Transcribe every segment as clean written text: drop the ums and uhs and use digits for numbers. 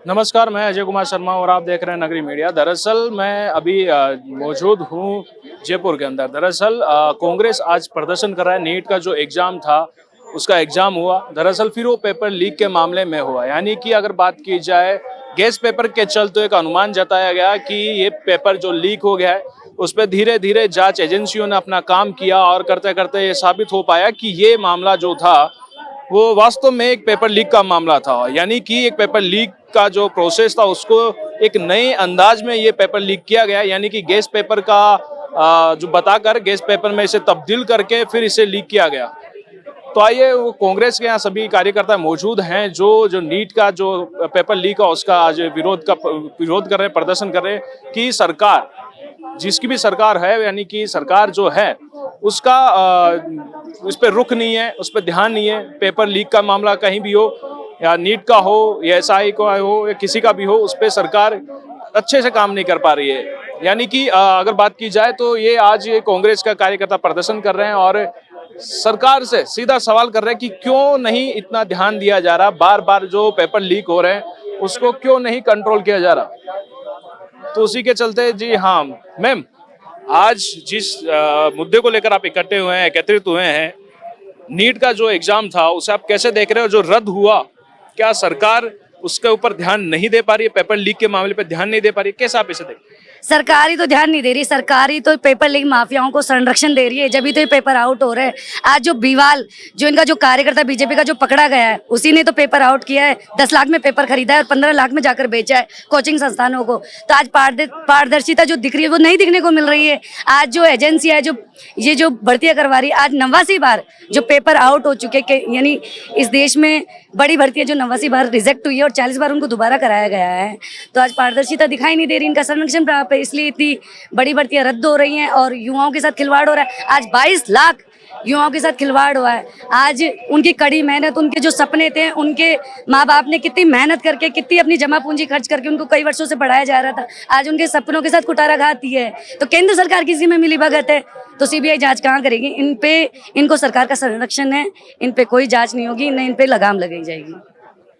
नमस्कार, मैं अजय कुमार शर्मा और आप देख रहे हैं नगरी मीडिया। दरअसल मैं अभी मौजूद हूँ जयपुर के अंदर। दरअसल कांग्रेस आज प्रदर्शन कर रहा है। नीट का जो एग्ज़ाम था उसका एग्ज़ाम हुआ। दरअसल फिर वो पेपर लीक के मामले में हुआ, यानी कि अगर बात की जाए गैस पेपर के चलते एक अनुमान जताया गया कि ये पेपर जो लीक हो गया है उस पर धीरे धीरे जांच एजेंसियों ने अपना काम किया और करते करते ये साबित हो पाया कि ये मामला जो था वो वास्तव में एक पेपर लीक का मामला था। यानी कि एक पेपर लीक का जो प्रोसेस था उसको एक नए अंदाज में ये पेपर लीक किया गया, यानी कि गैस पेपर का जो बताकर गैस पेपर में इसे तब्दील करके फिर इसे लीक किया गया। तो आइए, वो कांग्रेस के यहाँ सभी कार्यकर्ता मौजूद हैं जो नीट का जो पेपर लीक है उसका आज विरोध कर रहे हैं, प्रदर्शन कर रहे हैं कि सरकार, जिसकी भी सरकार है, यानी कि सरकार जो है उसका उस पर रुख नहीं है, उस पर ध्यान नहीं है। पेपर लीक का मामला कहीं भी हो, या नीट का हो या एसआई का हो या किसी का भी हो, उस पर सरकार अच्छे से काम नहीं कर पा रही है। यानी कि अगर बात की जाए तो ये आज ये कांग्रेस का कार्यकर्ता प्रदर्शन कर रहे हैं और सरकार से सीधा सवाल कर रहे हैं कि क्यों नहीं इतना ध्यान दिया जा रहा, बार बार जो पेपर लीक हो रहे हैं उसको क्यों नहीं कंट्रोल किया जा रहा। तो उसी के चलते जी हाँ मैम, आज जिस मुद्दे को लेकर आप इकट्ठे हुए हैं, एकत्रित हुए हैं, नीट का जो एग्जाम था उसे आप कैसे देख रहे हो? जो रद्द हुआ, क्या सरकार उसके ऊपर ध्यान नहीं दे पा रही है? पेपर लीक के मामले पे ध्यान नहीं दे पा रही है? कैसे आप इसे देख? सरकार ही तो ध्यान नहीं दे रही। सरकार ही तो पेपर लीक माफियाओं को संरक्षण दे रही है, जब भी तो ये पेपर आउट हो रहे हैं। आज जो बीवाल, जो इनका जो कार्यकर्ता बीजेपी का जो पकड़ा गया है, उसी ने तो पेपर आउट किया है। 10 लाख में पेपर खरीदा है और 15 लाख में जाकर बेचा है कोचिंग संस्थानों को। तो आज पारदर्शिता जो दिख रही है वो नहीं दिखने को मिल रही है। आज जो एजेंसी है, जो ये जो भर्तियां करवा रही है, आज 89 बार जो पेपर आउट हो चुके, यानी इस देश में बड़ी भर्तियां जो 89 बार रिजेक्ट हुई है और 40 बार उनको दोबारा कराया गया है। तो आज पारदर्शिता दिखाई नहीं दे रही, इनका संरक्षण प्राप्त है, इसलिए इतनी बड़ी भर्तियां रद्द हो रही हैं और युवाओं के साथ खिलवाड़ हो रहा है। आज 22 लाख युवाओं के साथ खिलवाड़ हुआ है। आज उनकी कड़ी मेहनत, उनके जो सपने थे, उनके माँ बाप ने कितनी मेहनत करके, कितनी अपनी जमा पूंजी खर्च करके उनको कई वर्षों से पढ़ाया जा रहा था, आज उनके सपनों के साथ कुठाराघात ही है। तो केंद्र सरकार किसी में मिली भगत है, तो सीबीआई जांच कहाँ करेगी? इनको सरकार का संरक्षण है, इन पे कोई जांच नहीं होगी, न इन पे लगाम लगाई जाएगी।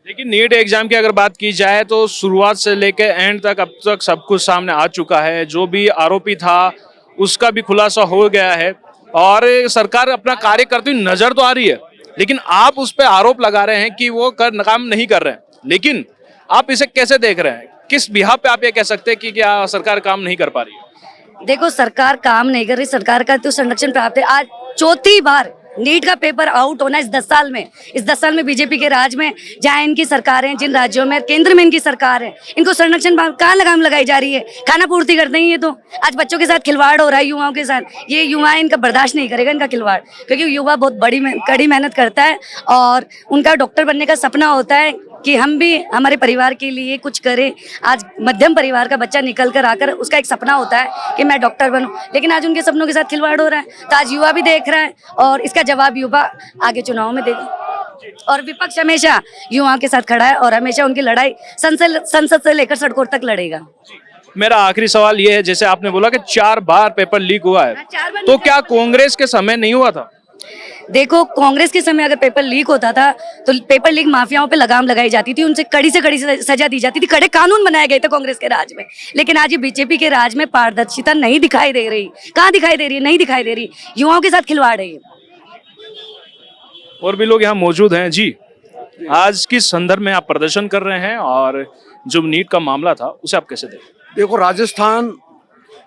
लेकिन नीट एग्जाम की अगर बात की जाए तो शुरुआत से लेकर एंड तक अब तक सब कुछ सामने आ चुका है। जो भी आरोपी था उसका भी खुलासा हो गया है और सरकार अपना कार्य करती हुई नजर तो आ रही है, लेकिन आप उस पर आरोप लगा रहे हैं कि वो काम नहीं कर रहे हैं। लेकिन आप इसे कैसे देख रहे हैं? किस बिहाफ पे आप ये कह सकते हैं कि क्या सरकार काम नहीं कर पा रही है? देखो, सरकार काम नहीं कर रही, सरकार का तो संरक्षण प्राप्त है। आज चौथी बार नीट का पेपर आउट होना इस 10 साल में। इस 10 साल में बीजेपी के राज में, जहाँ इनकी सरकार है, जिन राज्यों में, केंद्र में इनकी सरकार है, इनको संरक्षण कहाँ लगाम लगाई जा रही है? खाना पूर्ति करते ही ये तो आज बच्चों के साथ खिलवाड़ हो रहा है, युवाओं के साथ। ये युवा इनका बर्दाश्त नहीं करेगा, इनका खिलवाड़, क्योंकि युवा बहुत कड़ी मेहनत करता है और उनका डॉक्टर बनने का सपना होता है कि हम भी हमारे परिवार के लिए कुछ करें। आज मध्यम परिवार का बच्चा निकल कर आकर उसका एक सपना होता है कि मैं डॉक्टर बनूं, लेकिन आज उनके सपनों के साथ खिलवाड़ हो रहा है। तो आज युवा भी देख रहा है और इसका जवाब युवा आगे चुनाव में देगा। और विपक्ष हमेशा युवाओं के साथ खड़ा है और हमेशा उनकी लड़ाई संसद से लेकर सड़कों तक लड़ेगा। मेरा आखिरी सवाल ये है, जैसे आपने बोला कि 4 बार पेपर लीक हुआ है, तो क्या कांग्रेस के समय नहीं हुआ था? देखो, कांग्रेस के समय अगर पेपर लीक होता था तो पेपर लीक माफियाओं पे लगाम लगाई जाती थी, उनसे कड़ी से कड़ी सजा दी जाती थी, कड़े कानून बनाए गए थे कांग्रेस के राज में। लेकिन आज ये बीजेपी के राज में पारदर्शिता नहीं दिखाई दे रही। कहाँ दिखाई दे रही है? नहीं दिखाई दे रही। युवाओं के साथ खिलवाड़ है। और भी लोग यहाँ मौजूद हैं। जी, आज किस संदर्भ में आप प्रदर्शन कर रहे हैं और जो नीट का मामला था उसे आप कैसे देखें? देखो, राजस्थान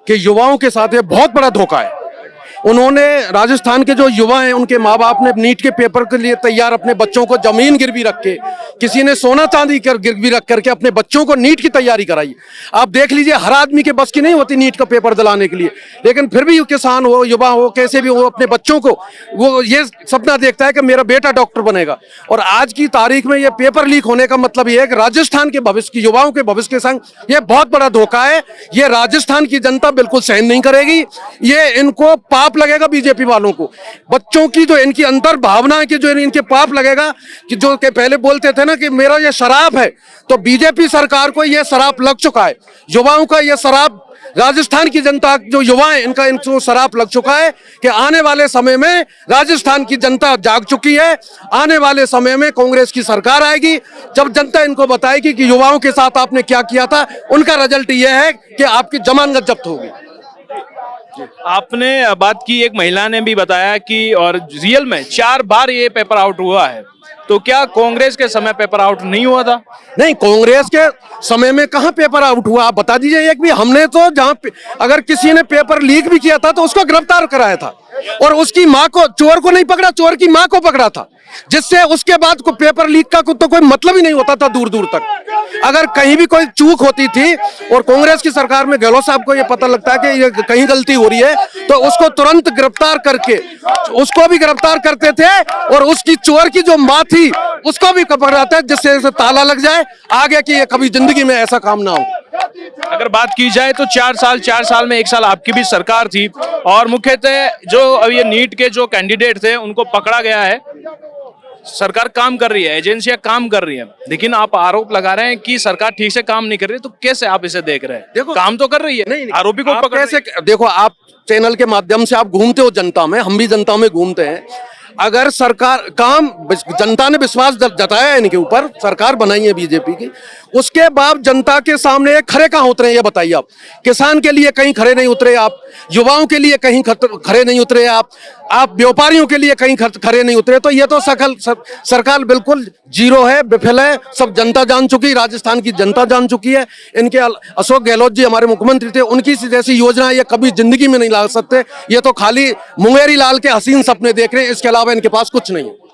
के युवाओं के साथ ये बहुत बड़ा धोखा है। उन्होंने, राजस्थान के जो युवा हैं, उनके माँ बाप ने नीट के पेपर के लिए तैयार अपने बच्चों को जमीन गिरवी रख के, किसी ने सोना चांदी गिरवी रख करके अपने बच्चों को नीट की तैयारी कराई। आप देख लीजिए, हर आदमी के बस की नहीं होती नीट का पेपर दिलाने के लिए, लेकिन फिर भी किसान हो, युवा हो, कैसे भी हो, अपने बच्चों को वो ये सपना देखता है कि मेरा बेटा डॉक्टर बनेगा। और आज की तारीख में ये पेपर लीक होने का मतलब ये है कि राजस्थान के भविष्य की, युवाओं के भविष्य के संग ये बहुत बड़ा धोखा है। ये राजस्थान की जनता बिल्कुल सहन नहीं करेगी। ये इनको पाप लगेगा, बीजेपी वालों को। बच्चों की जो इनकी अंतर भावना है कि जो इनके पाप लगेगा, कि जो के पहले बोलते थे ना कि मेरा ये शराब है, तो बीजेपी सरकार को ये शराब लग चुका है। युवाओं का ये शराब राजस्थान की जनता जो युवा है इनको शराप लग चुका है कि आने वाले समय में राजस्थान की जनता जाग चुकी है। आने वाले समय में कांग्रेस की सरकार आएगी, जब जनता इनको बताएगी कि युवाओं के साथ आपने क्या किया था, उनका रिजल्ट यह है कि आपकी जमानत जब्त होगी। आपने बात की, एक महिला ने भी बताया कि और रियल में 4 बार ये पेपर आउट हुआ है, तो क्या कांग्रेस के समय पेपर आउट नहीं हुआ था? नहीं, कांग्रेस के समय में कहां पेपर आउट हुआ, आप बता दीजिए एक भी। हमने तो जहां अगर किसी ने पेपर लीक भी किया था तो उसको गिरफ्तार कराया था, और उसकी मां को, चोर को नहीं पकड़ा, चोर की मां को पकड़ा था, जिससे उसके बाद को पेपर लीक का तो कोई मतलब ही नहीं होता था दूर दूर तक। अगर कहीं भी कोई चूक होती थी और कांग्रेस की सरकार में गहलोत साहब को ये पता लगता है कि ये कहीं गलती हो रही है, तो उसको तुरंत गिरफ्तार करके उसको भी गिरफ्तार करते थे, और उसकी चोर की जो मां थी उसको भी पकड़ाते थे, जिससे ताला लग जाए आगे कि ये कभी जिंदगी में ऐसा काम ना हो। अगर बात की जाए तो 4 साल में 1 साल आपकी भी सरकार थी, और मुख्यतः जो अब ये नीट के जो कैंडिडेट थे उनको पकड़ा गया है। सरकार काम कर रही है, एजेंसियां काम कर रही हैं, लेकिन आप आरोप लगा रहे हैं कि सरकार ठीक से काम नहीं कर रही, तो कैसे आप इसे देख रहे हैं? देखो, काम तो कर रही है, नहीं, आरोपी को आप पकड़ कैसे, देखो आप चैनल के माध्यम से आप घूमते हो जनता में, हम भी जनता में घूमते हैं। अगर सरकार काम, जनता ने विश्वास जताया है इनके ऊपर, सरकार बनाई है बीजेपी की, उसके बाद जनता के सामने खरे कहाँ उतरे ये बताइए आप। किसान के लिए कहीं खरे नहीं उतरे आप, युवाओं के लिए कहीं खरे नहीं उतरे आप व्यापारियों के लिए कहीं खरे नहीं उतरे। तो ये तो सरकार बिल्कुल जीरो है, विफल है, सब जनता जान चुकी, राजस्थान की जनता जान चुकी है। इनके अशोक गहलोत जी हमारे मुख्यमंत्री थे, उनकी जैसी योजना ये कभी जिंदगी में नहीं ला सकते। ये तो खाली मुंगेरी लाल के हसीन सपने देख रहे हैं, इसके अलावा इनके पास कुछ नहीं है।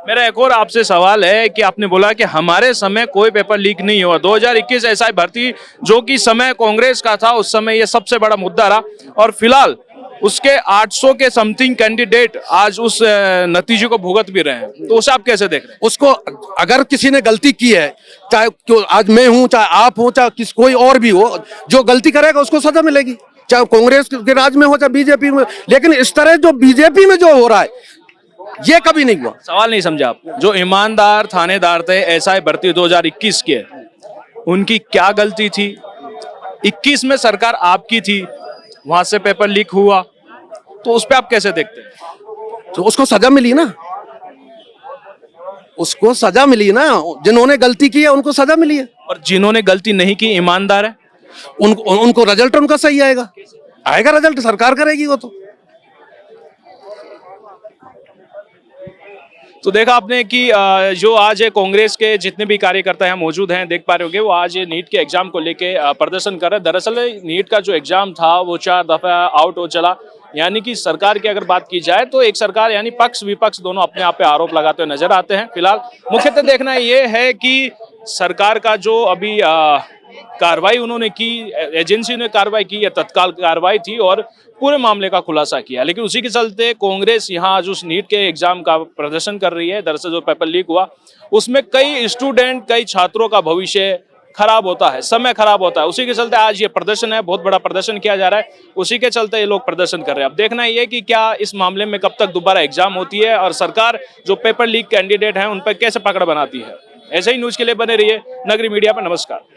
मेरा एक और आपसे सवाल है कि आपने बोला कि हमारे समय कोई पेपर लीक नहीं हुआ। 2021 एसआई भर्ती जो कि समय कांग्रेस का था, उस समय ये सबसे बड़ा मुद्दा रहा, और फिलहाल उसके 800 के समथिंग कैंडिडेट आज उस नतीजे को भुगत भी रहे हैं, तो उसे आप कैसे देख रहे हैं? उसको, अगर किसी ने गलती की है, चाहे आज मैं हूं, चाहे आप हो, चाहे कोई और भी हो, जो गलती करेगा उसको सजा मिलेगी, चाहे कांग्रेस के राज में हो चाहे बीजेपी में। लेकिन इस तरह जो बीजेपी में जो हो रहा है ये कभी नहीं हुआ। सवाल नहीं समझा आप। जो ईमानदार थानेदार थे एसआई भर्ती 2021 के, उनकी क्या गलती थी? 21 में सरकार आपकी थी, वहां से पेपर लीक हुआ, तो उस पर आप कैसे देखते हैं? तो उसको सजा मिली ना, उसको सजा मिली ना, जिन्होंने गलती की है उनको सजा मिली है, और जिन्होंने गलती नहीं की ईमानदार है, उनको रिजल्ट उनका सही आएगा रिजल्ट सरकार करेगी वो तो देखा आपने कि जो आज कांग्रेस के जितने भी कार्यकर्ता यहाँ मौजूद हैं, देख पा रहे होंगे, वो आज नीट के एग्जाम को लेके प्रदर्शन कर रहे हैं। दरअसल नीट का जो एग्जाम था वो 4 दफा आउट हो चला, यानी कि सरकार की अगर बात की जाए तो एक सरकार यानी पक्ष विपक्ष दोनों अपने आप पे आरोप लगाते हुए नजर आते हैं। फिलहाल मुख्यतः देखना ये है कि सरकार का जो अभी कार्रवाई उन्होंने की, एजेंसी ने कार्रवाई की, या तत्काल कार्रवाई थी और पूरे मामले का खुलासा किया, लेकिन उसी के चलते कांग्रेस यहाँ आज उस नीट के एग्जाम का प्रदर्शन कर रही है। दरअसल जो पेपर लीक हुआ उसमें कई स्टूडेंट, कई छात्रों का भविष्य खराब होता है, समय खराब होता है, उसी के चलते आज ये प्रदर्शन है, बहुत बड़ा प्रदर्शन किया जा रहा है, उसी के चलते ये लोग प्रदर्शन कर रहे हैं। अब देखना ये कि क्या इस मामले में कब तक दोबारा एग्जाम होती है और सरकार जो पेपर लीक कैंडिडेट हैं उन पर कैसे पकड़ बनाती है। ऐसे ही न्यूज के लिए बने रहिए नगरी मीडिया पर। नमस्कार।